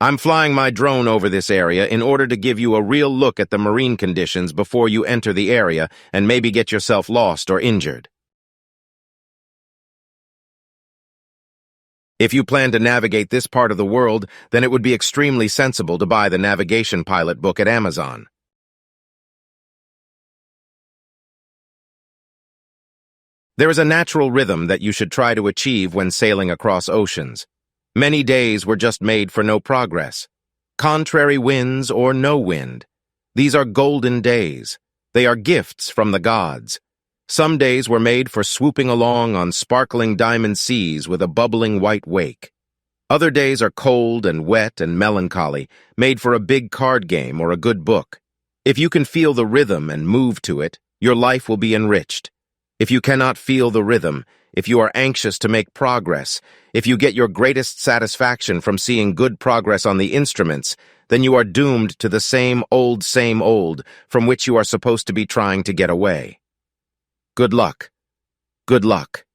I'm flying my drone over this area in order to give you a real look at the marine conditions before you enter the area and maybe get yourself lost or injured. If you plan to navigate this part of the world, then it would be extremely sensible to buy the Navigation Pilot book at Amazon. There is a natural rhythm that you should try to achieve when sailing across oceans. Many days were just made for no progress. Contrary winds or no wind. These are golden days. They are gifts from the gods. Some days were made for swooping along on sparkling diamond seas with a bubbling white wake. Other days are cold and wet and melancholy, made for a big card game or a good book. If you can feel the rhythm and move to it, your life will be enriched. If you cannot feel the rhythm, if you are anxious to make progress, if you get your greatest satisfaction from seeing good progress on the instruments, then you are doomed to the same old from which you are supposed to be trying to get away. Good luck. Good luck.